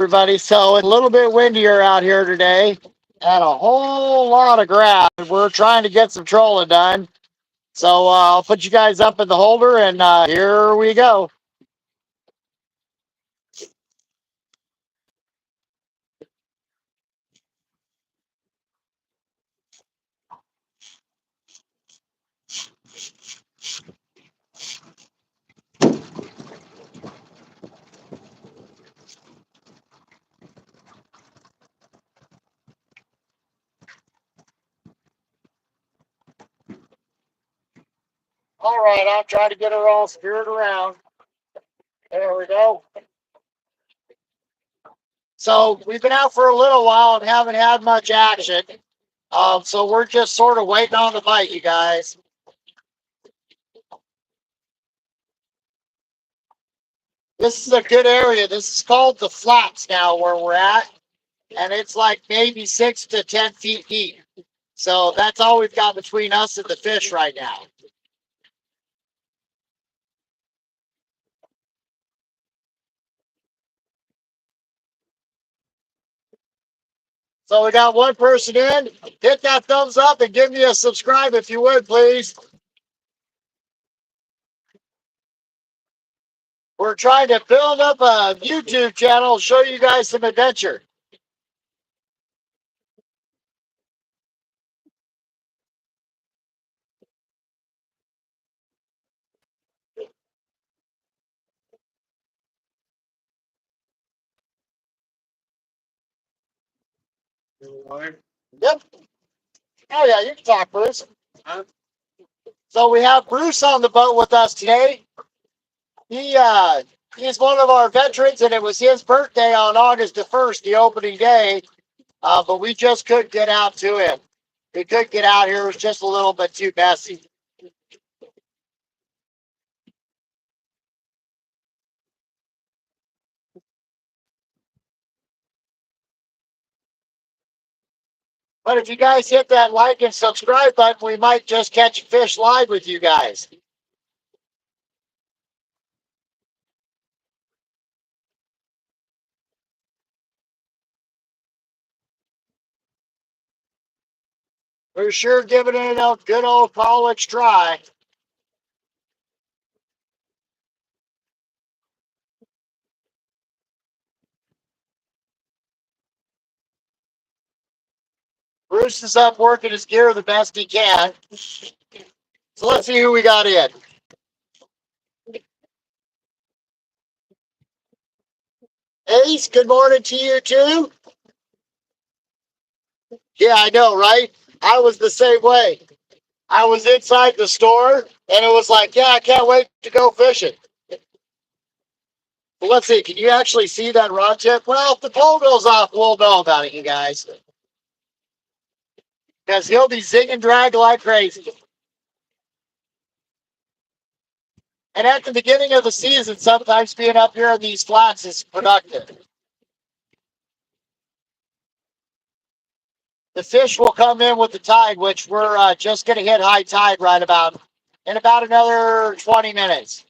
Everybody. So it's a little bit windier out here today and a whole lot of grass. We're trying to get some trolling done. So I'll put you guys up in the holder and here we go. All right, I'll try to get her all steered around. There we go. So we've been out for a little while and haven't had much action. So we're just sort of waiting on the bite, you guys. This is a good area. This is called the flats now where we're at. And it's like maybe 6 to 10 feet deep. So that's all we've got between us and the fish right now. So we got one person in. Hit that thumbs up and give me a subscribe if you would, please. We're trying to build up a YouTube channel, show you guys some adventure. Yep. Oh yeah, you can talk, Bruce. So we have Bruce on the boat with us today. He he's one of our veterans, and it was his birthday on August the 1st, the opening day. But we just couldn't get out to him. We couldn't get out here. It was just a little bit too messy. But if you guys hit that like and subscribe button, we might just catch a fish live with you guys. We're sure giving it a good old college try. Bruce is up working his gear the best he can. So let's see who we got in. Ace, good morning to you too. Yeah, I know, right? I was the same way. I was inside the store and it was like, yeah, I can't wait to go fishing. Well, let's see. Can you actually see that rod tip? Well, if the pole goes off, we'll know about it, you guys. Because he'll be zigging drag like crazy. And at the beginning of the season, sometimes being up here in these flats is productive. The fish will come in with the tide, which we're just going to hit high tide right about in about another 20 minutes.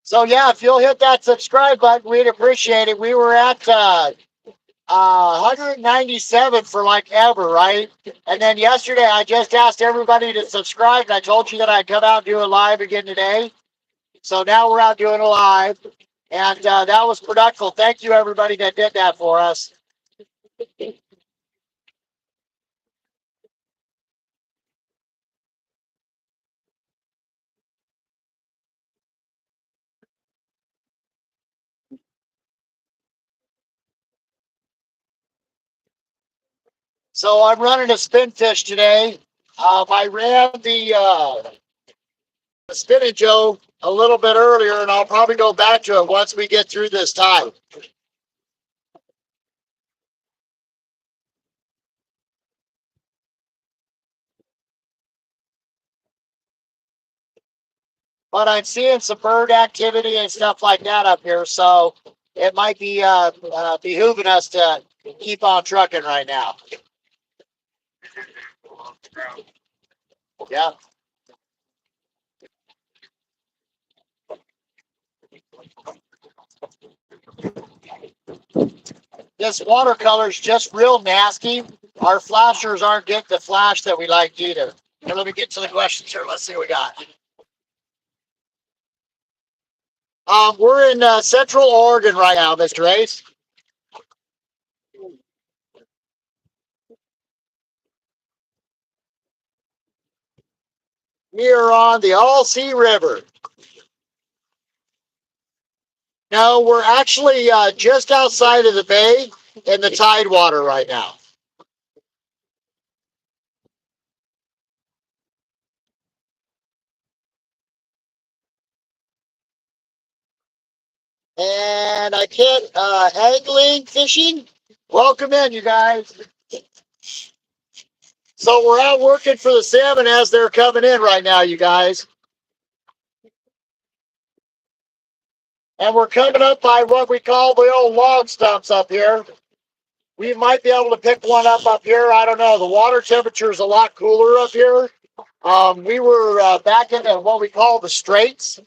So yeah, if you'll hit that subscribe button, we'd appreciate it. We were at 197 for like ever, right? And then yesterday, I just asked everybody to subscribe, and I told you that I'd come out and do a live again today. So now we're out doing a live, and that was productive. Thank you, everybody that did that for us. So I'm running a spin fish today. I ran the spinning Joe a little bit earlier, and I'll probably go back to it once we get through this time. But I'm seeing some bird activity and stuff like that up here, so it might be behooving us to keep on trucking right now. Yeah. This watercolor's just real nasty. Our flashers aren't getting the flash that we like either. Here, let me get to the questions here. Let's see what we got. We're in Central Oregon right now, Mr. Ace. We are on the All-Sea River. No, we're actually just outside of the bay in the Tidewater right now. And I can't, angling, fishing. Welcome in, you guys. So we're out working for the salmon as they're coming in right now, you guys. And we're coming up by what we call the old log stumps up here. We might be able to pick one up here. I don't know. The water temperature is a lot cooler up here. We were back in what we call the straits.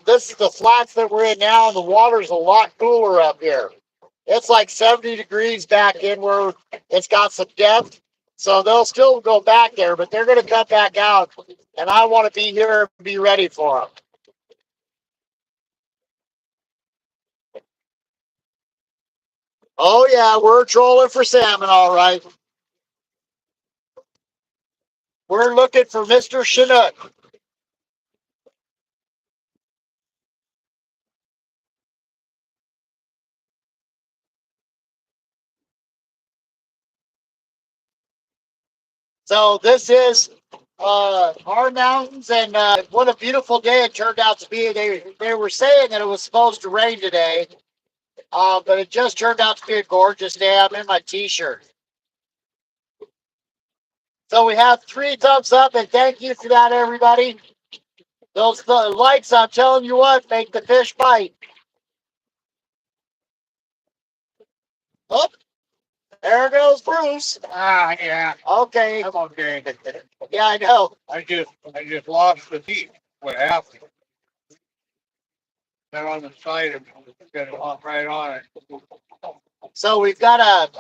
This is the flats that we're in now, and the water's a lot cooler up here. It's like 70 degrees back in where it's got some depth. So they'll still go back there, but they're going to cut back out. And I want to be here and be ready for them. Oh, yeah, we're trolling for salmon, all right. We're looking for Mr. Chinook. So this is our mountains, and what a beautiful day it turned out to be. They were saying that it was supposed to rain today, but it just turned out to be a gorgeous day. I'm in my t-shirt. So we have 3 thumbs up, and thank you for that, everybody. Those likes, I'm telling you what, make the fish bite. Oh, there goes Bruce. Ah, yeah, Okay. I'm okay. Yeah, I know. I just lost the teeth. What happened? They're on the side of it. Got it off right on it. So we've got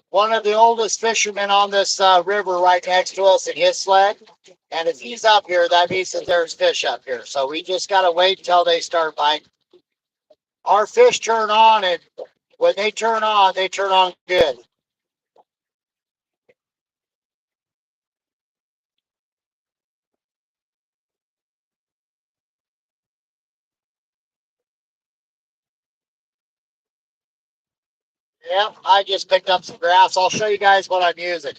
one of the oldest fishermen on this river right next to us in his sled. And if he's up here, that means that there's fish up here. So we just got to wait until they start biting. Our fish turn on, and when they turn on good. Yep, I just picked up some grass. I'll show you guys what I'm using.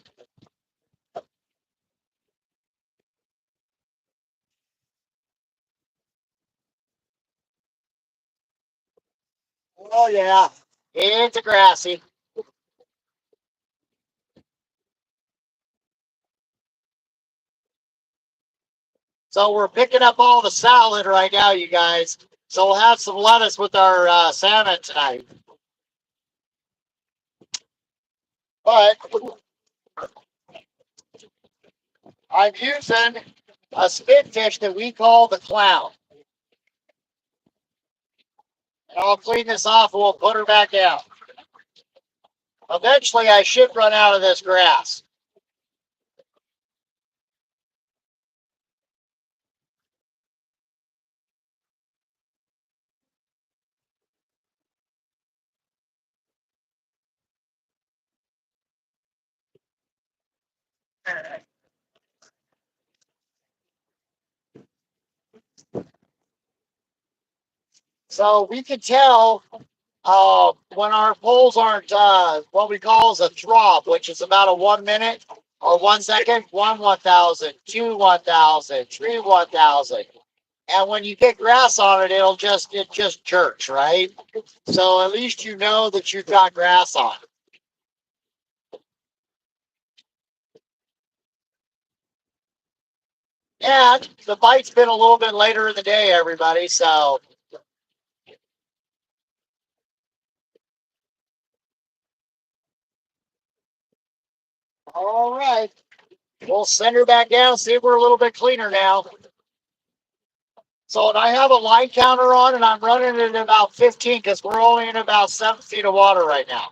Oh yeah, it's a grassy. So we're picking up all the salad right now, you guys. So we'll have some lettuce with our salmon tonight. But I'm using a spit fish that we call the clown. And I'll clean this off and we'll put her back out. Eventually, I should run out of this grass. So we can tell when our poles aren't what we call as a throb, which is about a 1 minute or 1 second, 1,000, 2 1,000, 3 1,000. And when you get grass on it, it just jerks, right? So at least you know that you've got grass on it. And the bite's been a little bit later in the day, everybody. So all right. We'll send her back down, see if we're a little bit cleaner now. So, and I have a line counter on, and I'm running it at about 15 because we're only in about 7 feet of water right now.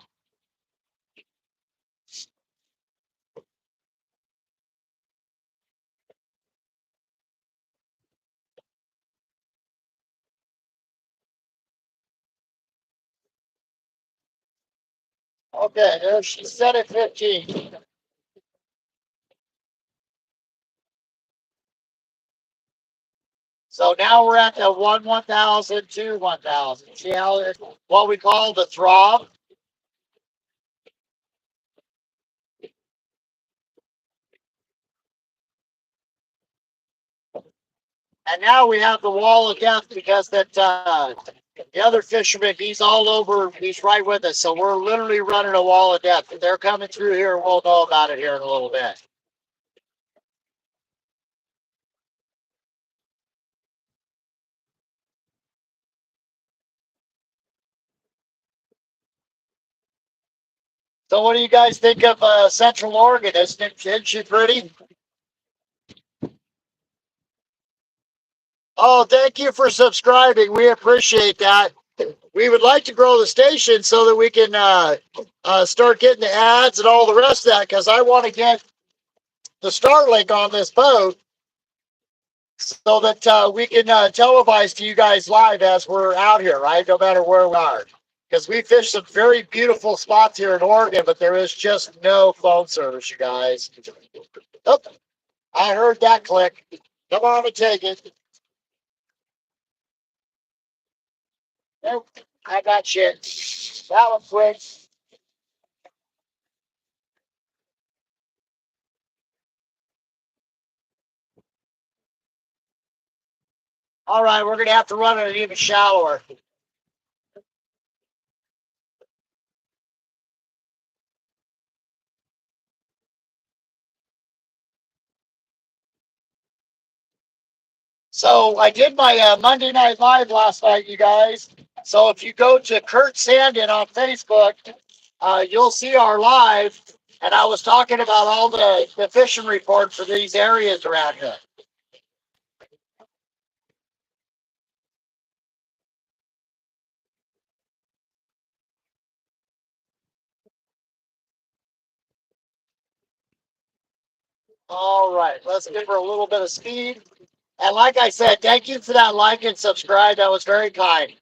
Okay, there she set at 15. So now we're at the 1,000, 2, 1,000. See how it's what we call the throb? And now we have the wall of death because that the other fisherman, he's all over, he's right with us. So we're literally running a wall of death. They're coming through here. We'll know about it here in a little bit. So what do you guys think of Central Oregon? Isn't she pretty? Oh, thank you for subscribing. We appreciate that. We would like to grow the station so that we can start getting the ads and all the rest of that because I want to get the Starlink on this boat so that we can televise to you guys live as we're out here, right? No matter where we are. Because we fish some very beautiful spots here in Oregon, but there is just no phone service, you guys. Oh, I heard that click. Come on and take it. Nope, I got shit. That was quick. All right, we're going to have to run it even shallower. So I did my Monday Night Live last night, you guys. So if you go to Kurt Sandin on Facebook, you'll see our live. And I was talking about all the fishing reports for these areas around here. All right, let's give her a little bit of speed. And like I said, thank you for that like and subscribe. That was very kind.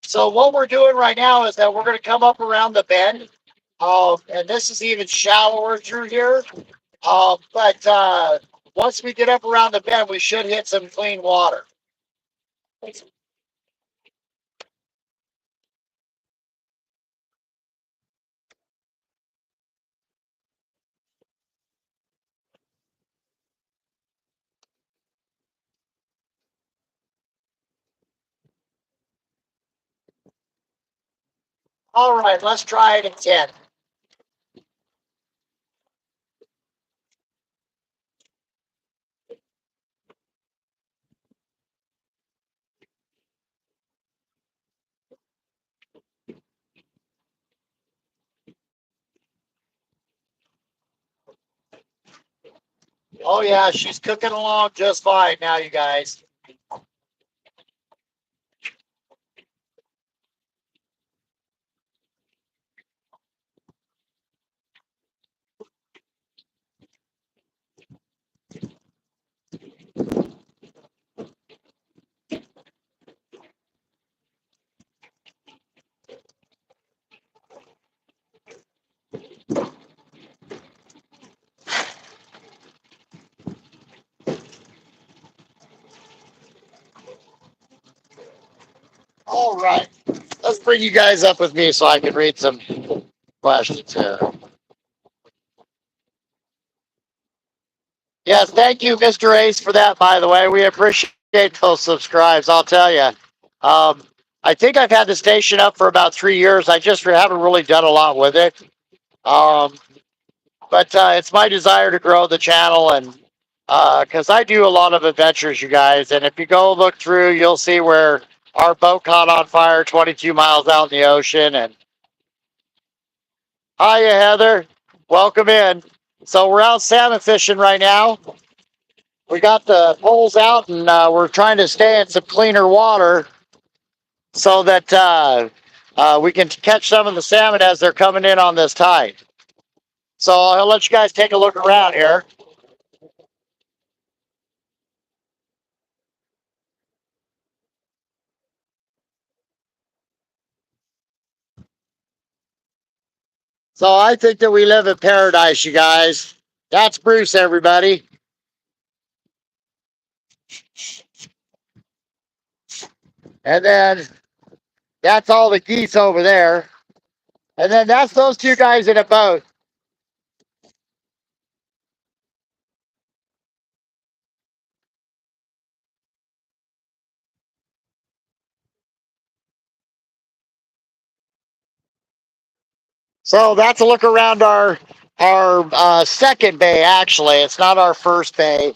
So what we're doing right now is that we're going to come up around the bend. And this is even shallower through here. But once we get up around the bend, we should hit some clean water. All right, let's try it at 10. Oh yeah, she's cooking along just fine now, you guys. All right, let's bring you guys up with me so I can read some questions here. Yes, thank you, Mr. Ace, for that, by the way. We appreciate those subscribes, I'll tell you. I think I've had the station up for about 3 years. I just haven't really done a lot with it. But it's my desire to grow the channel and because I do a lot of adventures, you guys. And if you go look through, you'll see where our boat caught on fire 22 miles out in the ocean. And Hiya, Heather. Welcome in. So we're out salmon fishing right now. We got the poles out and we're trying to stay in some cleaner water so that we can catch some of the salmon as they're coming in on this tide. So I'll let you guys take a look around here. So I think that we live in paradise, you guys. That's Bruce, everybody. And then that's all the geese over there. And then that's those two guys in a boat. So that's a look around our second bay. Actually, it's not our first bay.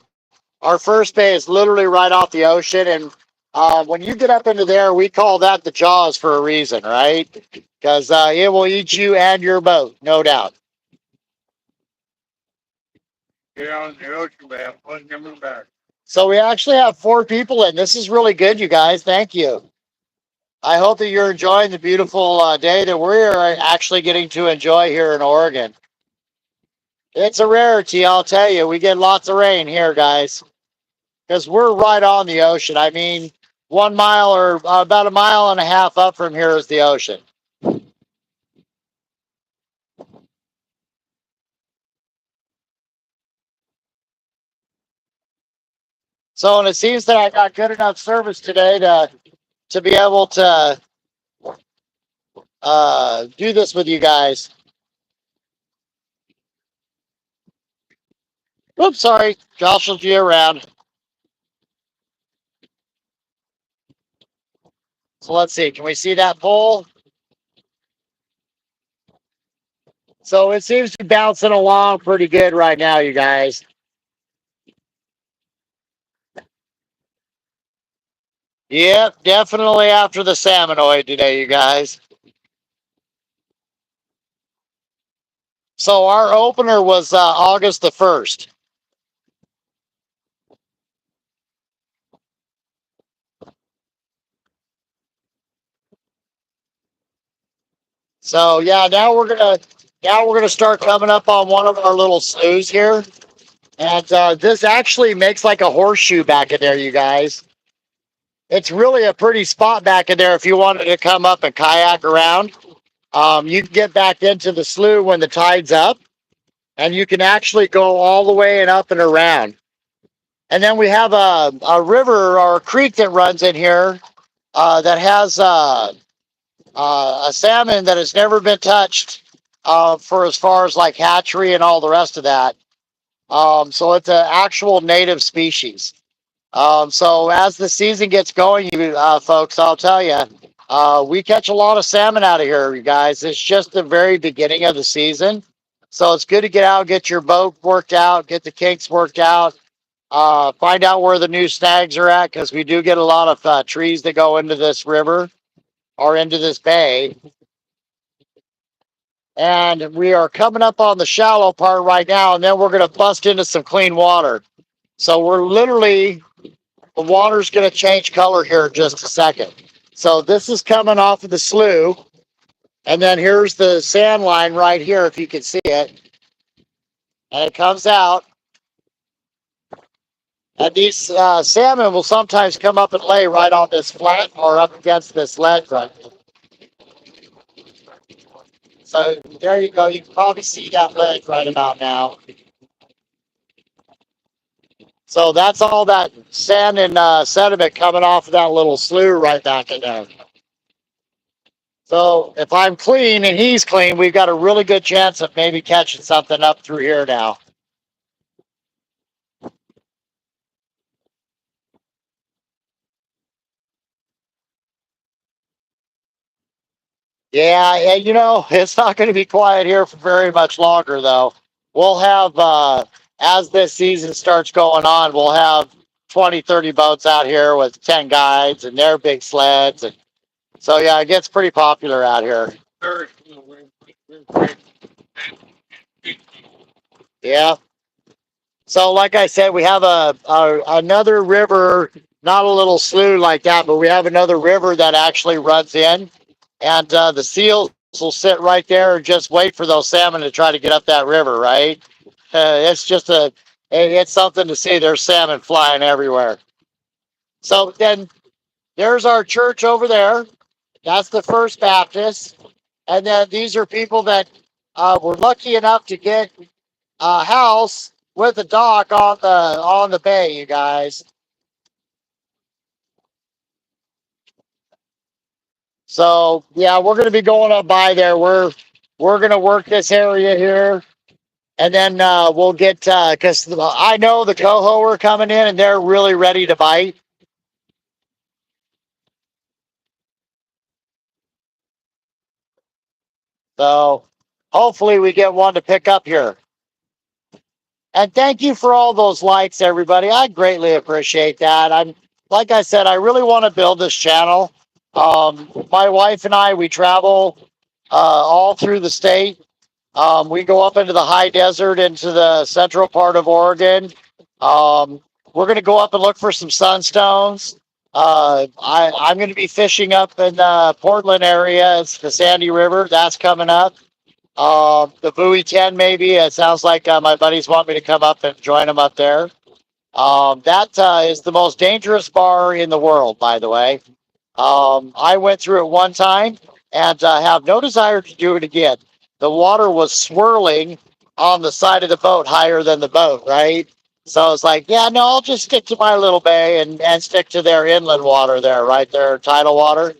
Our first bay is literally right off the ocean, and when you get up into there, we call that the jaws for a reason, right? Because it will eat you and your boat, no doubt. Get out in the ocean, man. Put them back. So we actually have 4 people in. This is really good, you guys. Thank you. I hope that you're enjoying the beautiful day that we're actually getting to enjoy here in Oregon. It's a rarity, I'll tell you. We get lots of rain here, guys, because we're right on the ocean. I mean, 1 mile or about a mile and a half up from here is the ocean. So, and it seems that I got good enough service today to be able to do this with you guys. Oops, sorry, jostled you around. So let's see, can we see that pole? So it seems to be bouncing along pretty good right now, you guys. Yep, definitely after the salmonoid today, you guys. So our opener was August the 1st. So yeah, now we're gonna start coming up on one of our little sloughs here, and this actually makes like a horseshoe back in there, you guys. It's really a pretty spot back in there if you wanted to come up and kayak around. You can get back into the slough when the tide's up, and you can actually go all the way and up and around. And then we have a river or a creek that runs in here that has a salmon that has never been touched for as far as like hatchery and all the rest of that. So it's an actual native species. So as the season gets going, you folks, I'll tell you, we catch a lot of salmon out of here, you guys. It's just the very beginning of the season. So it's good to get out, get your boat worked out, get the kinks worked out, find out where the new snags are at, because we do get a lot of trees that go into this river or into this bay. And we are coming up on the shallow part right now, and then we're going to bust into some clean water. So we're literally, the water's going to change color here in just a second. So this is coming off of the slough, and then here's the sand line right here, if you can see it. And it comes out. And these salmon will sometimes come up and lay right on this flat or up against this ledge right here. So there you go. You can probably see that ledge right about now. So that's all that sand and sediment coming off of that little slough right back in there. So if I'm clean and he's clean, we've got a really good chance of maybe catching something up through here now. Yeah, you know, it's not going to be quiet here for very much longer, though. We'll have, as this season starts going on, we'll have 20, 30 boats out here with 10 guides and their big sleds. And so, yeah, it gets pretty popular out here. Yeah. So, like I said, we have another river, not a little slough like that, but we have another river that actually runs in, and the seals will sit right there and just wait for those salmon to try to get up that river. Right? It's just it's something to see. There's salmon flying everywhere. So then there's our church over there. That's the First Baptist, and then these are people that were lucky enough to get a house with a dock on the bay, you guys. So yeah, we're gonna be going up by there. We're gonna work this area here, and then we'll get because I know the coho are coming in and they're really ready to bite. So hopefully we get one to pick up here. And thank you for all those likes, everybody. I greatly appreciate that. I'm like I said, I really want to build this channel. My wife and I, we travel all through the state. We go up into the high desert, into the central part of Oregon. We're going to go up and look for some sunstones. I'm going to be fishing up in the Portland area. It's the Sandy River. That's coming up. The Bowie 10, maybe. It sounds like my buddies want me to come up and join them up there. That is the most dangerous bar in the world, by the way. I went through it one time and have no desire to do it again. The water was swirling on the side of the boat higher than the boat, right? So it's like, yeah, no, I'll just stick to my little bay and stick to their inland water there, right there, tidal water.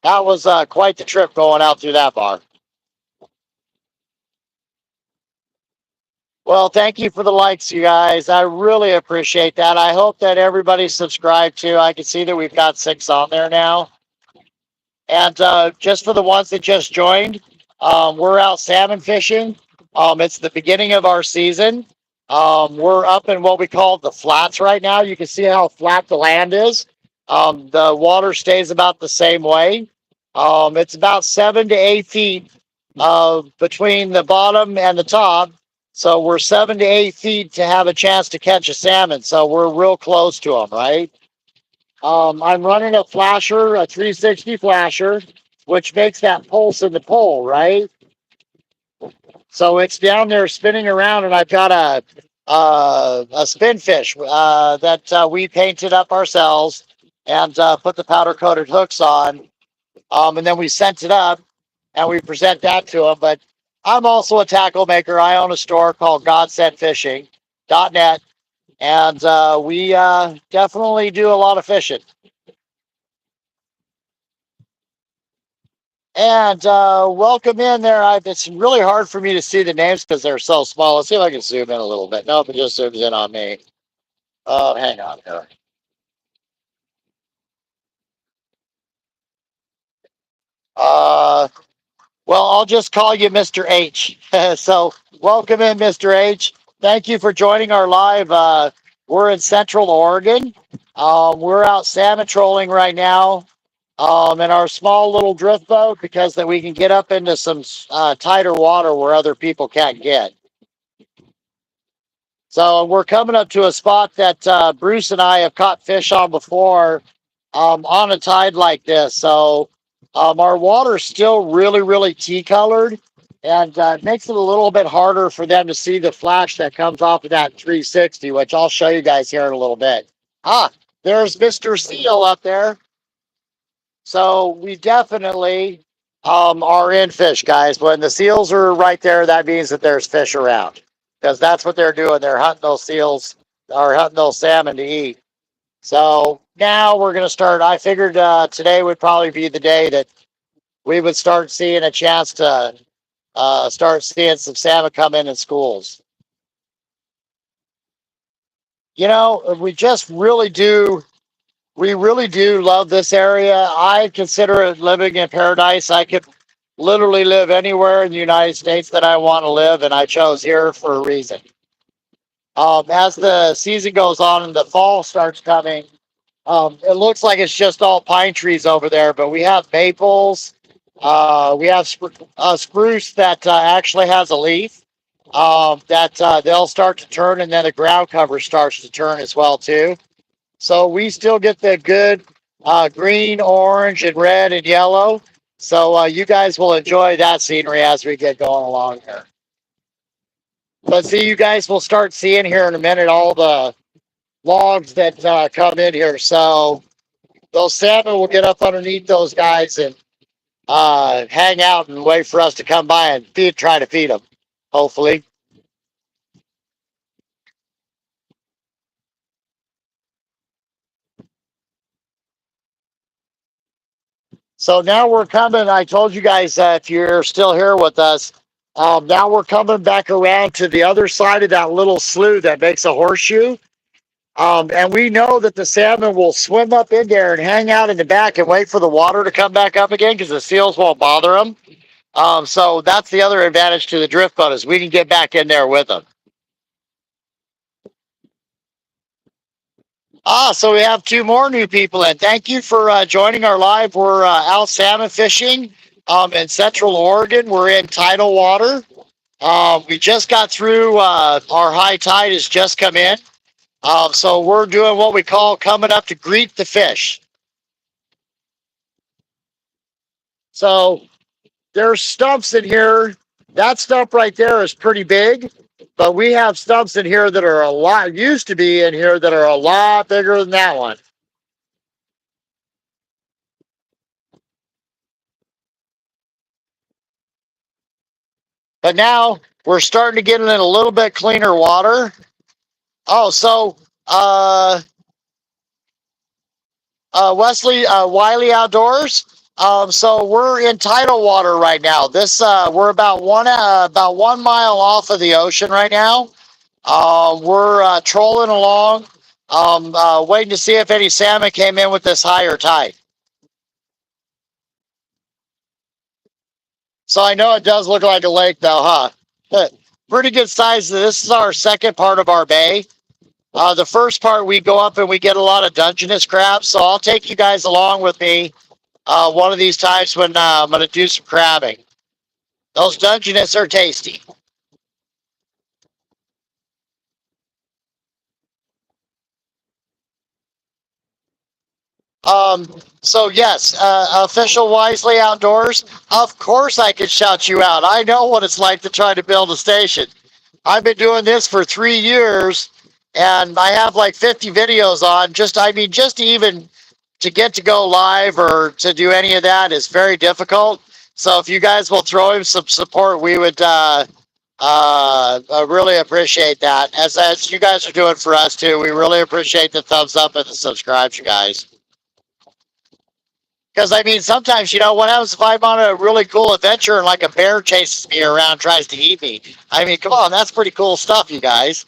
That was quite the trip going out through that bar. Well, thank you for the likes, you guys. I really appreciate that. I hope that everybody's subscribed too. I can see that we've got 6 on there now. And just for the ones that just joined, we're out salmon fishing. It's the beginning of our season. We're up in what we call the flats right now. You can see how flat the land is. The water stays about the same way. It's about 7 to 8 feet between the bottom and the top. So we're 7 to 8 feet to have a chance to catch a salmon. So we're real close to them, right? I'm running a flasher, a 360 flasher, which makes that pulse in the pole, right? So it's down there spinning around, and I've got a spin fish that we painted up ourselves and put the powder coated hooks on, and then we sent it up and we present that to them. But I'm also a tackle maker. I own a store called GodSendFishing.net, and we definitely do a lot of fishing. And welcome in there. It's really hard for me to see the names because they're so small. Let's see if I can zoom in a little bit. Nope, it just zooms in on me. Oh, hang on here. Uh, well, I'll just call you Mr. H. So welcome in, Mr. H. Thank you for joining our live. We're in Central Oregon. We're out salmon trolling right now. In our small little drift boat because then we can get up into some tighter water where other people can't get. So we're coming up to a spot that Bruce and I have caught fish on before on a tide like this. So our water's still really, really tea colored, and it makes it a little bit harder for them to see the flash that comes off of that 360, which I'll show you guys here in a little bit. There's Mr. Seal up there. So we definitely are in fish, guys. When the seals are right there, that means that there's fish around because that's what they're doing. They're hunting those seals or hunting those salmon to eat. So now we're going to start. I figured today would probably be the day that we would start seeing a chance to start seeing some salmon come in schools. You know, we really do love this area. I consider it living in paradise. I could literally live anywhere in the United States that I want to live, and I chose here for a reason. As the season goes on and the fall starts coming, it looks like it's just all pine trees over there, but we have maples, We have spruce that actually has a leaf that they'll start to turn, and then the ground cover starts to turn as well too. So we still get the good green, orange, and red and yellow. So you guys will enjoy that scenery as we get going along here. But see, you guys will start seeing here in a minute all the logs that come in here. So those salmon will get up underneath those guys and hang out and wait for us to come by and try to feed them, hopefully. So now we're coming. I told you guys if you're still here with us, now we're coming back around to the other side of that little slough that makes a horseshoe. And we know that the salmon will swim up in there and hang out in the back and wait for the water to come back up again because the seals won't bother them. So that's the other advantage to the drift boat is we can get back in there with them. So we have two more new people in. Thank you for joining our live. We're out salmon fishing in Central Oregon. We're in tidal water. We just got through, our high tide has just come in. So we're doing what we call coming up to greet the fish. So there's stumps in here. That stump right there is pretty big, but we have stumps in here that are used to be in here that are a lot bigger than that one. But now we're starting to get in a little bit cleaner water. Oh, so Wesley Wiley Outdoors. So we're in tidal water right now. This we're about 1 mile off of the ocean right now. We're trolling along, waiting to see if any salmon came in with this higher tide. So I know it does look like a lake though, huh? Pretty good size. This is our second part of our bay. The first part we go up and we get a lot of Dungeness crabs. So I'll take you guys along with me one of these times when I'm going to do some crabbing. Those Dungeness are tasty. So yes, official Wisely Outdoors. Of course I could shout you out. I know what it's like to try to build a station. I've been doing this for 3 years and I have like 50 videos on just even to get to go live or to do any of that is very difficult. So if you guys will throw him some support, we would really appreciate that. As you guys are doing for us too, we really appreciate the thumbs up and the subscribes, you guys. Because I mean, sometimes what happens if I'm on a really cool adventure and like a bear chases me around, tries to eat me? I mean, come on, that's pretty cool stuff, you guys.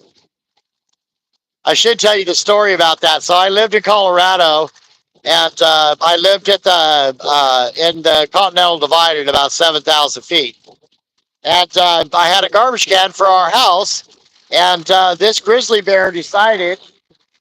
I should tell you the story about that. So I lived in Colorado, and I lived at in the Continental Divide at about 7,000 feet. And I had a garbage can for our house, and this grizzly bear decided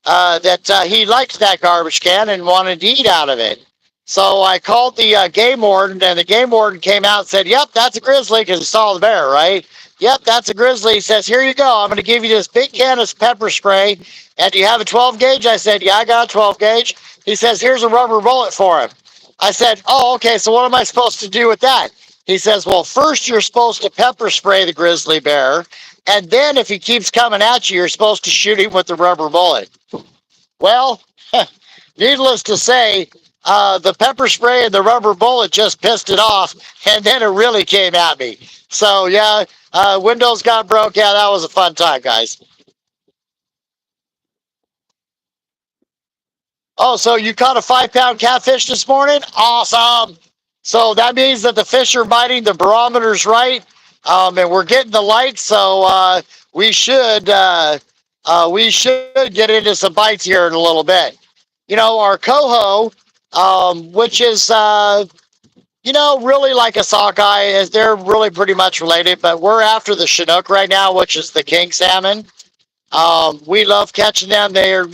that he liked that garbage can and wanted to eat out of it. So I called the game warden, and the game warden came out and said, "Yep, that's a grizzly," because he saw the bear, right? "Yep, that's a grizzly." He says, "Here you go. I'm going to give you this big can of pepper spray. And do you have a 12 gauge?" I said, "Yeah, I got a 12 gauge." He says, "Here's a rubber bullet for him." I said, "Oh, okay. So what am I supposed to do with that?" He says, "Well, first you're supposed to pepper spray the grizzly bear. And then if he keeps coming at you, you're supposed to shoot him with the rubber bullet." Well, needless to say, the pepper spray and the rubber bullet just pissed it off, and then it really came at me. So yeah, windows got broke. Yeah, that was a fun time, guys. Oh, so you caught a 5-pound catfish this morning? Awesome. So that means that the fish are biting, the barometer's right, and we're getting the light. So we should get into some bites here in a little bit. Our coho, which is really like a sockeye, is they're really pretty much related, but we're after the Chinook right now, which is the king salmon. We love catching them. They're,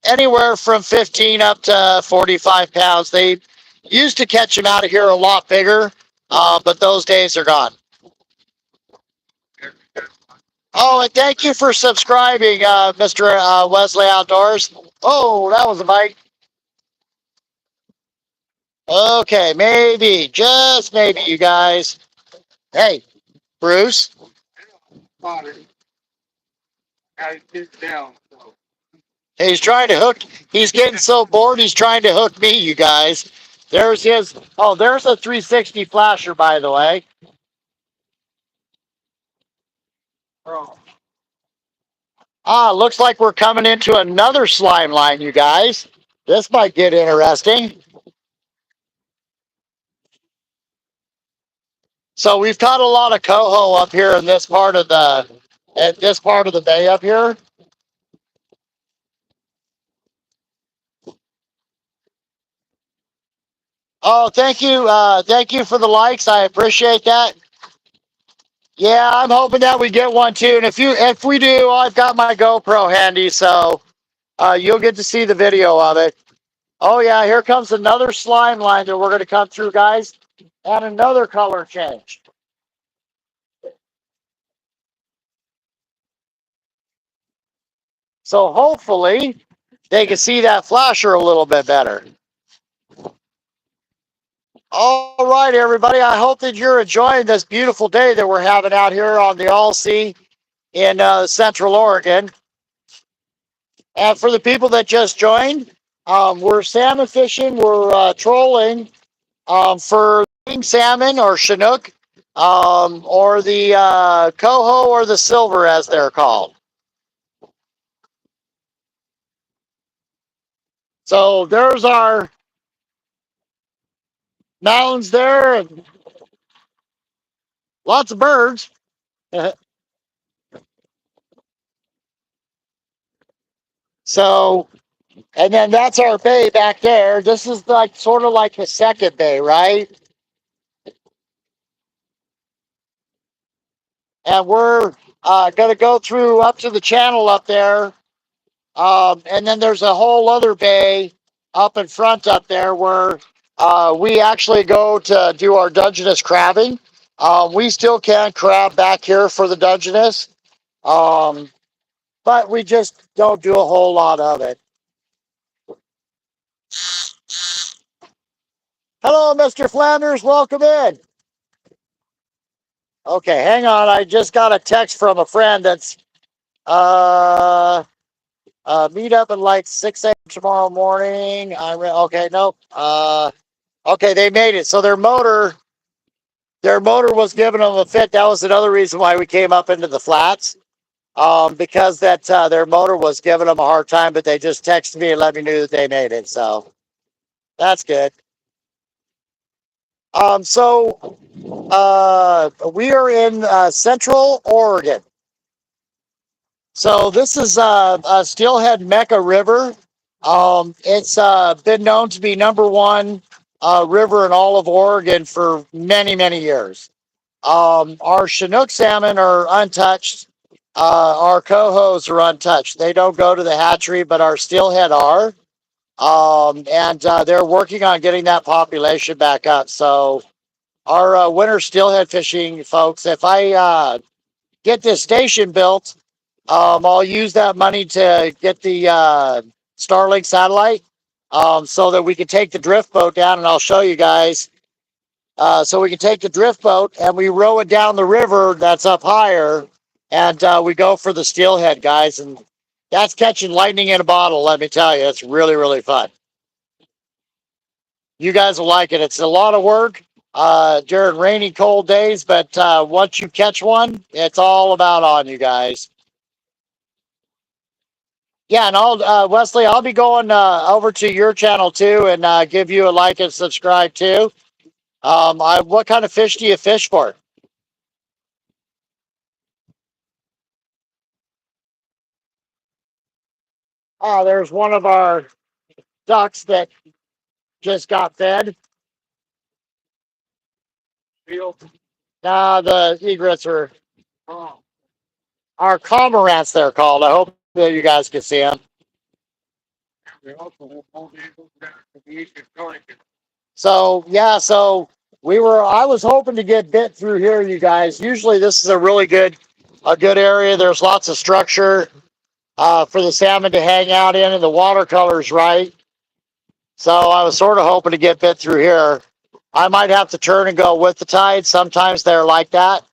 anywhere from 15 up to 45 pounds. Used to catch them out of here a lot bigger, but those days are gone. Oh, and thank you for subscribing, Mr. Wesley Outdoors. Oh, that was a bite. Okay, maybe, just maybe, you guys. Hey, Bruce. Father, got to sit down. So. He's trying to hook. He's getting so bored. He's trying to hook me, you guys. There's his. Oh, there's a 360 flasher, by the way. Oh. Ah, looks like we're coming into another slime line, you guys. This might get interesting. So we've caught a lot of coho up here in this part of the bay up here. Oh, thank you for the likes. I appreciate that. Yeah, I'm hoping that we get one too. And if we do, I've got my GoPro handy, so you'll get to see the video of it. Oh yeah, here comes another slime line that we're going to come through, guys, and another color change. So hopefully they can see that flasher a little bit better. All right, everybody. I hope that you're enjoying this beautiful day that we're having out here on the All-Sea in Central Oregon. And for the people that just joined, we're salmon fishing. We're trolling for king salmon or Chinook, or the coho or the silver, as they're called. So there's our mountains there, and lots of birds. So, and then that's our bay back there. This is like sort of like the second bay, right? And we're going to go through up to the channel up there. And then there's a whole other bay up in front up there where we actually go to do our Dungeness crabbing. We still can crab back here for the Dungeness, but we just don't do a whole lot of it. Hello, Mr. Flanders. Welcome in. Okay, hang on. I just got a text from a friend that's meet up at like 6 a.m. tomorrow morning. Okay, nope. Okay, they made it. So their motor was giving them a fit. That was another reason why we came up into the flats. Because their motor was giving them a hard time, but they just texted me and let me know that they made it. So that's good. So we are in Central Oregon. So this is Steelhead Mecca River. It's been known to be #1 river in all of Oregon for many, many years. Our Chinook salmon are untouched. Our cohos are untouched. They don't go to the hatchery, but our steelhead are. And they're working on getting that population back up. So our winter steelhead fishing folks, if I get this station built, I'll use that money to get the Starlink satellite, so that we can take the drift boat down, and I'll show you guys. So we can take the drift boat and we row it down the river that's up higher, and we go for the steelhead, guys. And that's catching lightning in a bottle, let me tell you. It's really, really fun. You guys will like it. It's a lot of work during rainy, cold days, but once you catch one, it's all about on you guys. Yeah, and Wesley, I'll be going over to your channel too, and give you a like and subscribe too. What kind of fish do you fish for? Oh, there's one of our ducks that just got fed. Field. Nah, the egrets are Oh. our cormorants, they're called. I hope that you guys can see them. We also have more vehicles down to the east of Torrington. So yeah, so I was hoping to get bit through here, you guys. Usually this is a good area. There's lots of structure for the salmon to hang out in, and the watercolor's right. So I was sort of hoping to get bit through here. I might have to turn and go with the tide. Sometimes they're like that.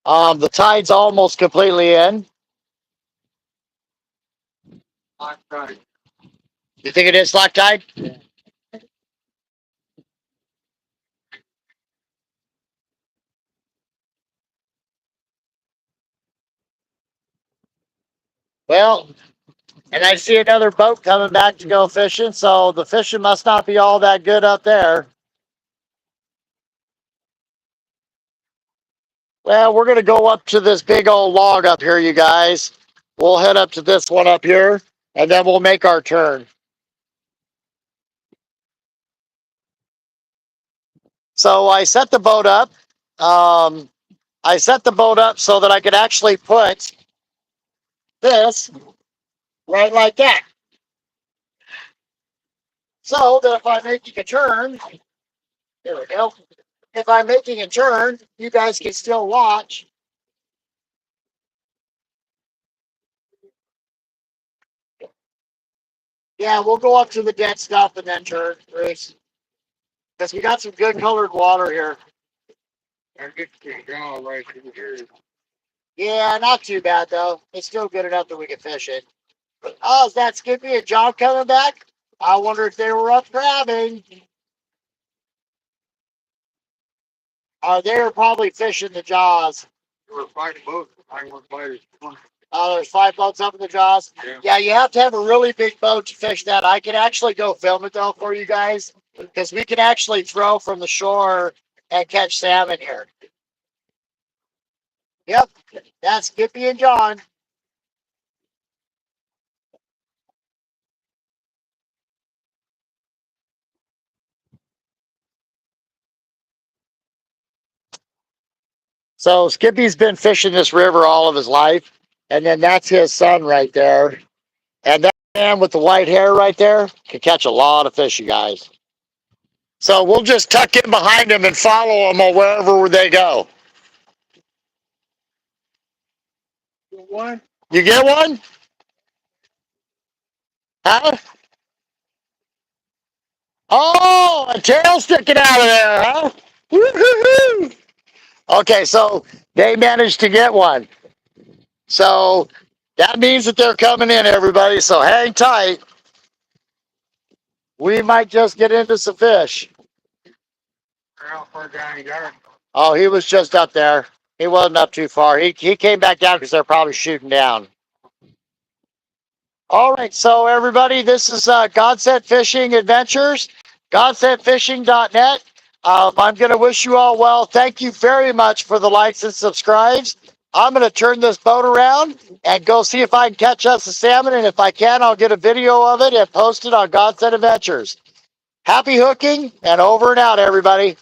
The tide's almost completely in. You think it is slack tide? Well, and I see another boat coming back to go fishing, so the fishing must not be all that good up there. Well, we're going to go up to this big old log up here, you guys. We'll head up to this one up here, and then we'll make our turn. So I set the boat up. I set the boat up so that I could actually put this right like that. So that if I'm making a turn, there we go. If I'm making a turn, you guys can still watch. Yeah, we'll go up to the dead stuff and then turn, Bruce. Because we got some good colored water here. I get to draw right through here. Yeah, not too bad though. It's still good enough that we can fish it. Oh, is that Skippy and John coming back? I wonder if they were up crabbing. They were probably fishing the Jaws. There were 5 boats. I was by Oh, there's 5 boats up in the Jaws. Yeah, you have to have a really big boat to fish that. I can actually go film it though for you guys because we can actually throw from the shore and catch salmon here. Yep, that's Skippy and John. So Skippy's been fishing this river all of his life, and then that's his son right there. And that man with the white hair right there can catch a lot of fish, you guys. So we'll just tuck in behind him and follow them wherever they go. one. You get one? Huh? Oh, a tail sticking out of there, huh? Woo-hoo-hoo. Okay, so they managed to get one. So that means that they're coming in, everybody. So hang tight. We might just get into some fish. How far down you got? Oh, he was just up there. He wasn't up too far. He came back down because they're probably shooting down. All right, so everybody, this is Godsent Fishing Adventures, godsentfishing.net. I'm going to wish you all well. Thank you very much for the likes and subscribes. I'm going to turn this boat around and go see if I can catch us a salmon, and if I can, I'll get a video of it and post it on Godsent Adventures. Happy hooking, and over and out, everybody.